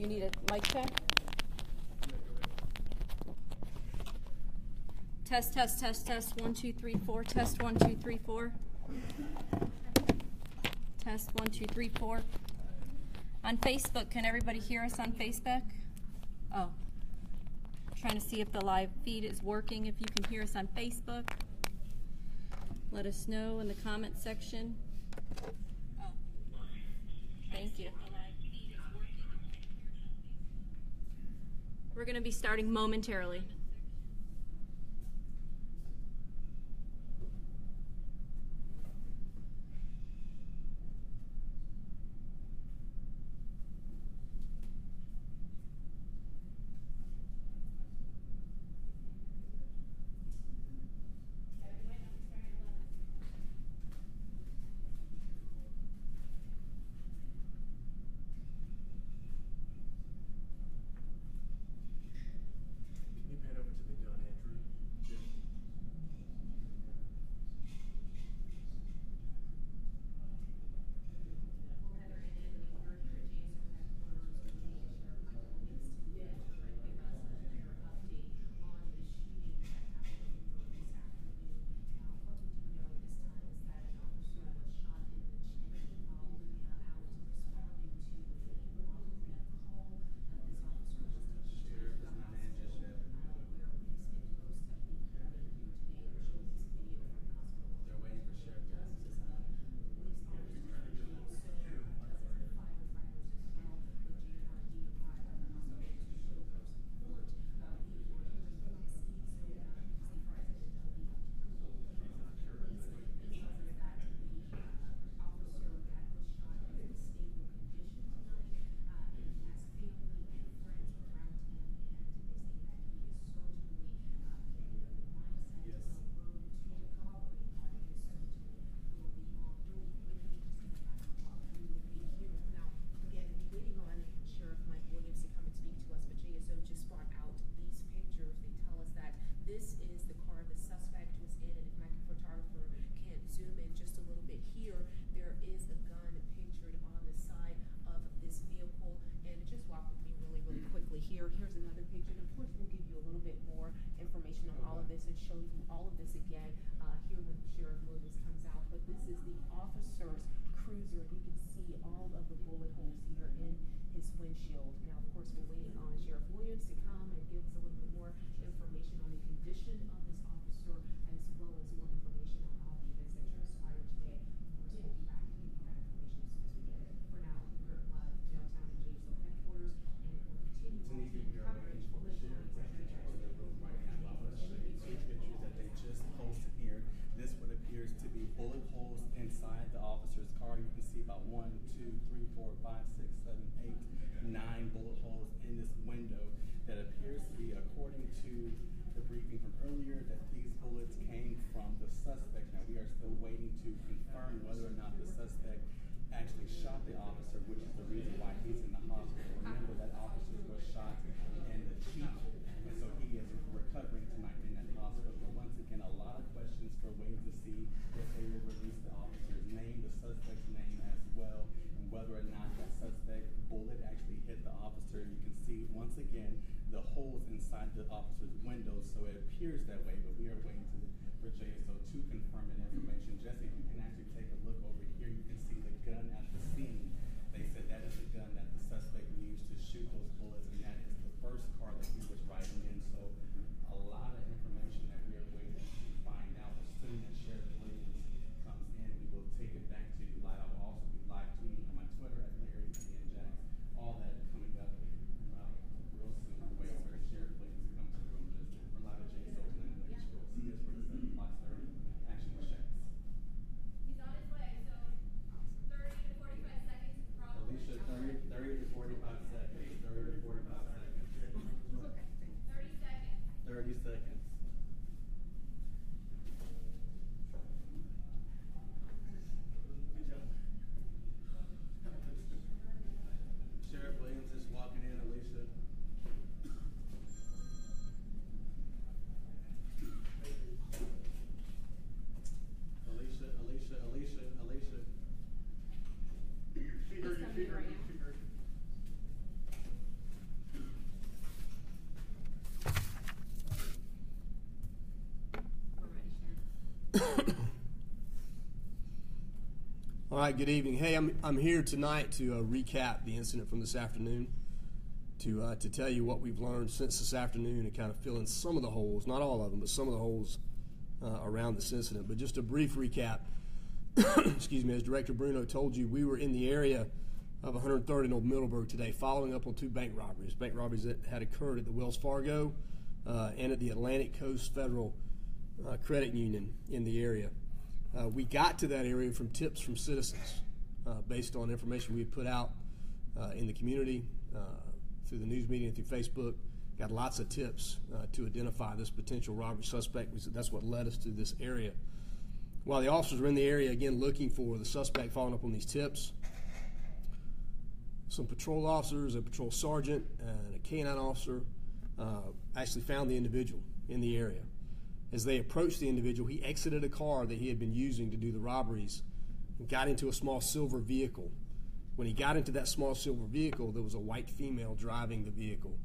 you need a mic check? Test, test, test, test. 1, 2, 3, 4. Test 1, 2, 3, 4. Test 1, 2, 3, 4. On Facebook, can everybody hear us on Facebook? Oh, trying to see if the live feed is working. If you can hear us on Facebook, let us know in the comment section. Oh, thank you. We're going to be starting momentarily. Gun at the scene. They said that is the gun that the suspect All right, good evening. Hey, I'm here tonight to recap the incident from this afternoon, to tell you what we've learned since this afternoon and kind of fill in some of the holes, not all of them, but some of the holes around this incident. But just a brief recap. Excuse me, as Director Bruno told you, we were in the area of 103rd and Old Middleburg today following up on two bank robberies that had occurred at the Wells Fargo and at the Atlantic Coast Federal Credit Union in the area. We got to that area from tips from citizens based on information we had put out in the community through the news media and through Facebook. Got lots of tips to identify this potential robbery suspect. That's what led us to this area. While the officers were in the area, again, looking for the suspect, following up on these tips, some patrol officers, a patrol sergeant, and a K-9 officer actually found the individual in the area. As they approached the individual, he exited a car that he had been using to do the robberies and got into a small silver vehicle. When he got into that small silver vehicle, there was a white female driving the vehicle.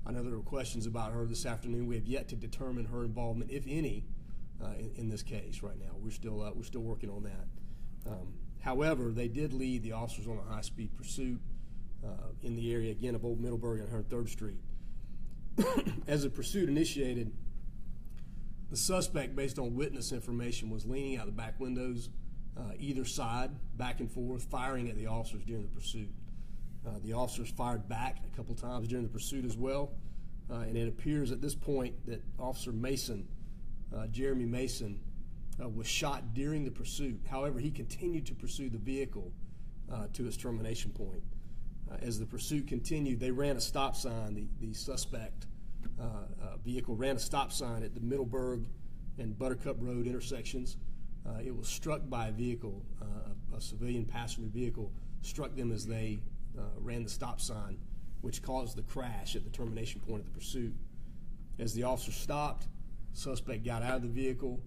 I know there were questions about her this afternoon. We have yet to determine her involvement, if any, in this case right now. We're still working on that. However, they did lead the officers on a high-speed pursuit in the area, again, of Old Middleburg and 103rd Street. As the pursuit initiated, the suspect, based on witness information, was leaning out the back windows, either side, back and forth, firing at the officers during the pursuit. The officers fired back a couple times during the pursuit as well, and it appears at this point that Officer Mason, Jeremy Mason, was shot during the pursuit. However, he continued to pursue the vehicle to its termination point. As the pursuit continued, they ran a stop sign. The suspect vehicle ran a stop sign at the Middleburg and Buttercup Road intersections. It was struck by a vehicle, a civilian passenger vehicle, struck them as they ran the stop sign, which caused the crash at the termination point of the pursuit. As the officer stopped, the suspect got out of the vehicle.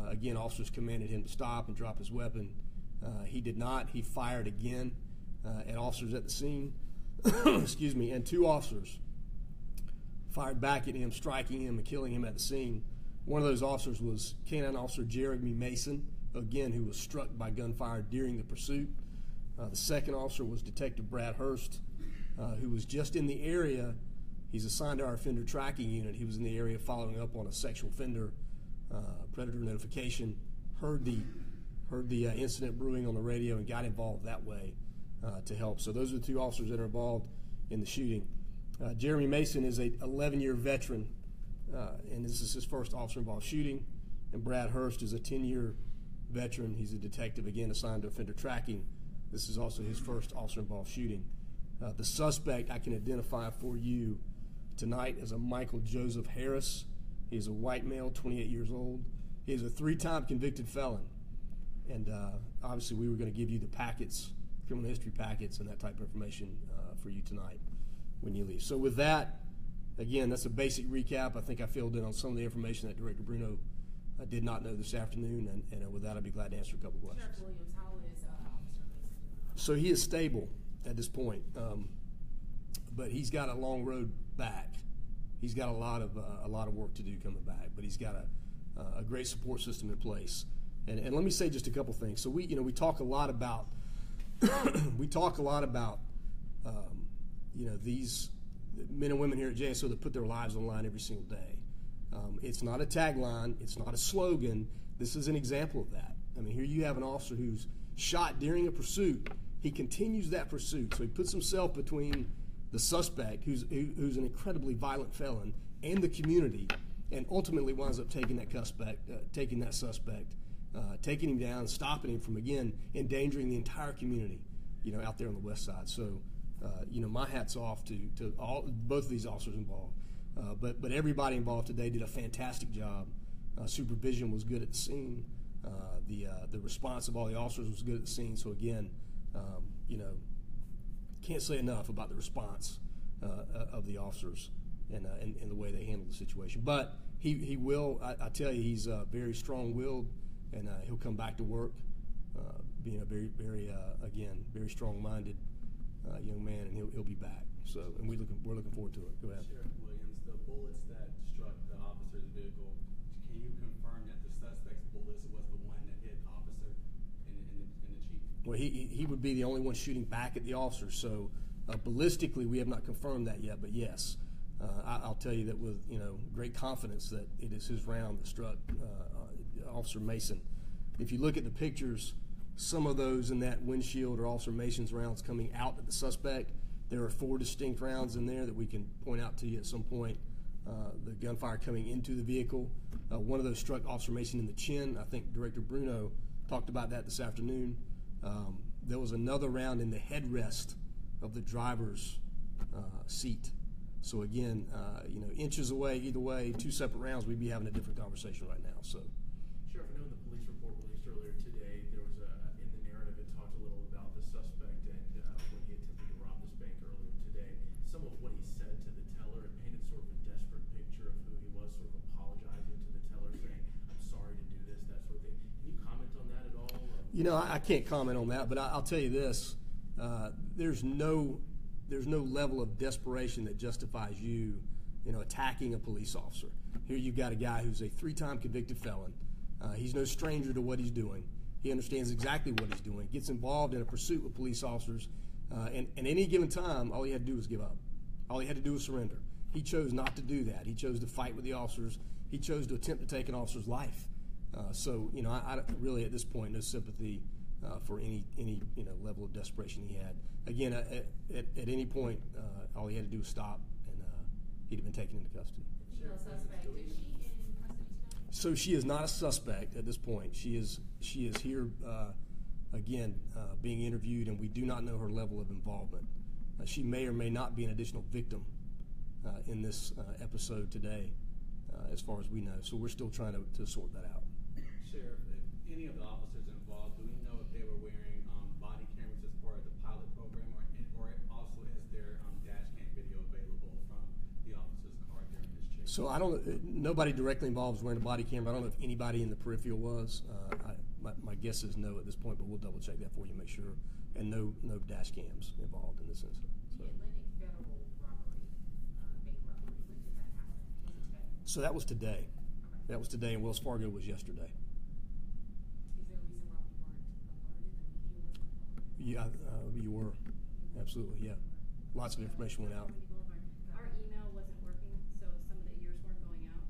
Again, officers commanded him to stop and drop his weapon. He did not. He fired again at officers at the scene. Excuse me, and two officers fired back at him, striking him and killing him at the scene. One of those officers was K-9 Officer Jeremy Mason, again, who was struck by gunfire during the pursuit. The second officer was Detective Brad Hurst, who was just in the area. He's assigned to our offender tracking unit. He was in the area following up on a sexual offender predator notification, heard the incident brewing on the radio and got involved that way to help. So those are the two officers that are involved in the shooting. Jeremy Mason is an 11-year veteran, and this is his first officer-involved shooting. And Brad Hurst is a 10-year veteran. He's a detective, again, assigned to offender tracking. This is also his first officer-involved shooting. The suspect I can identify for you tonight as a Michael Joseph Harris. He's a white male, 28 years old. He is a 3-time convicted felon. And obviously we were going to give you the packets, criminal history packets and that type of information for you tonight when you leave. So with that, again, that's a basic recap. I think I filled in on some of the information that Director Bruno did not know this afternoon, and with that, I'd be glad to answer a couple questions. Sheriff Williams, how is Officer Mason? So he is stable at this point, but he's got a long road back. He's got a lot of work to do coming back, but he's got a great support system in place. And let me say just a couple things. So we talk a lot about these men and women here at JSO that put their lives on the line every single day. It's not a tagline. It's not a slogan. This is an example of that. I mean, here you have an officer who's shot during a pursuit. He continues that pursuit, so he puts himself between the suspect, who's an incredibly violent felon, and the community, and ultimately winds up taking that suspect, taking him down, stopping him from, again, endangering the entire community, out there on the west side. So, my hat's off to both of these officers involved. But everybody involved today did a fantastic job. Supervision was good at the scene. The response of all the officers was good at the scene. So again, can't say enough about the response of the officers and the way they handled the situation. But he will. I tell you, he's very strong-willed, and he'll come back to work, being a very strong-minded young man, and he'll be back. So, and we're looking forward to it. Go ahead. Sheriff Williams, the bullets that struck the officer's vehicle, can you confirm that the suspect's bullets was the one that hit officer and the chief? Well, he would be the only one shooting back at the officer. So ballistically, we have not confirmed that yet, but yes, I'll tell you that with great confidence that it is his round that struck Officer Mason. If you look at the pictures, some of those in that windshield are Officer Mason's rounds coming out at the suspect. There are 4 distinct rounds in there that we can point out to you at some point. The gunfire coming into the vehicle. One of those struck Officer Mason in the chin. I think Director Bruno talked about that this afternoon. There was another round in the headrest of the driver's seat. So again, inches away, either way, 2 separate rounds, we'd be having a different conversation right now. So, Sheriff, I know in the police report released earlier today, there was in the narrative, it talked a little about the suspect and when he attempted to rob this bank earlier today. Some of what he said to the teller, it painted sort of a desperate picture of who he was, sort of apologizing to the teller, saying, "I'm sorry to do this," that sort of thing. Can you comment on that at all? I can't comment on that, but I'll tell you this: there's no level of desperation that justifies you attacking a police officer. Here you've got a guy who's a 3-time convicted felon. He's no stranger to what he's doing. He understands exactly what he's doing, gets involved in a pursuit with police officers, and at any given time, all he had to do was give up. All he had to do was surrender. He chose not to do that. He chose to fight with the officers. He chose to attempt to take an officer's life. I really, at this point, no sympathy for any level of desperation he had. Again, at any point, all he had to do was stop, and he'd have been taken into custody. Female suspect, is she in custody tonight? So she is not a suspect at this point. She is here again being interviewed, and we do not know her level of involvement. She may or may not be an additional victim in this episode today, as far as we know. So we're still trying to sort that out. Sheriff, if any of the officers involved, do we know if they were wearing body cameras as part of the pilot program, or also is there dash cam video available from the officer's car during this chase? So nobody directly involved was wearing a body camera. I don't know if anybody in the peripheral was. My guess is no at this point, but we'll double check that for you, make sure. And no dash cams involved in this incident. So. The Atlantic Federal robbery, bank robbery, when did that happen? Was it today? So that was today. Okay. That was today, and Wells Fargo was yesterday. Is there a reason why we weren't alerted? The media wasn't alerted? Yeah, you were. Absolutely, yeah. Lots of information went out. Our email wasn't working, so some of the ears weren't going out.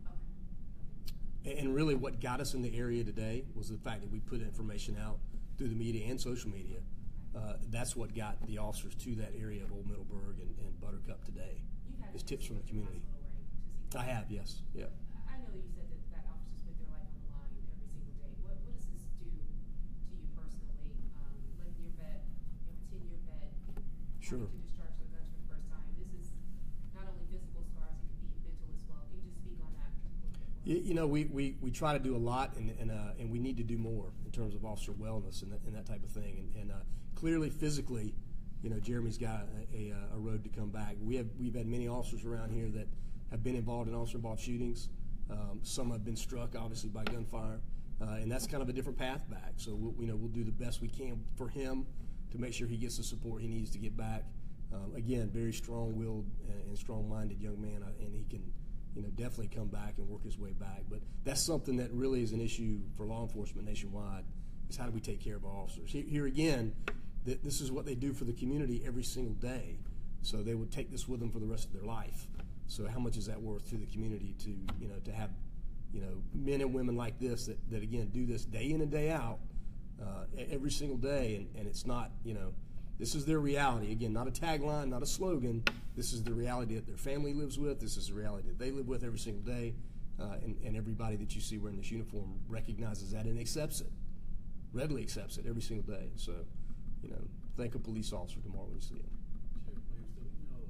Okay. And really what got us in the area today was the fact that we put information out through the media and social media. That's what got the officers to that area of Old Middleburg and Buttercup today. You've had Is to tips from the visit community. hospital, right, to see I have, yes. Yeah. I know that you said that officers put their life on the line every single day. What does this do to you personally? Letting your vet, 10-year vet, Sure. having to discharge their guns for the first time. This is not only physical scars, it can be mental as well. Can you just speak on that? We try to do a lot, and we need to do more in terms of officer wellness and that type of thing. And clearly, physically, Jeremy's got a road to come back. We've had many officers around here that have been involved in officer-involved shootings. Some have been struck, obviously, by gunfire, and that's kind of a different path back. So we'll do the best we can for him to make sure he gets the support he needs to get back. Again, very strong-willed and strong-minded young man, and he can definitely come back and work his way back. But that's something that really is an issue for law enforcement nationwide, is how do we take care of our officers. Here again, this is what they do for the community every single day. So they would take this with them for the rest of their life. So how much is that worth to the community to have men and women like this that again do this day in and day out every single day, and it's not this is their reality. Again, not a tagline, not a slogan. This is the reality that their family lives with. This is the reality that they live with every single day, and everybody that you see wearing this uniform recognizes that and accepts it, readily accepts it every single day. So thank a police officer tomorrow when you see him. Sheriff Williams, do we know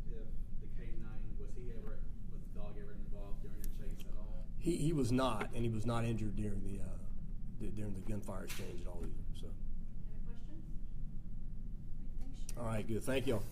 if the K-9, was the dog ever involved during the chase at all? He was not, and he was not injured during the gunfire exchange at all either. So. Any questions? Thanks, Sharon. All right, good. Thank y'all.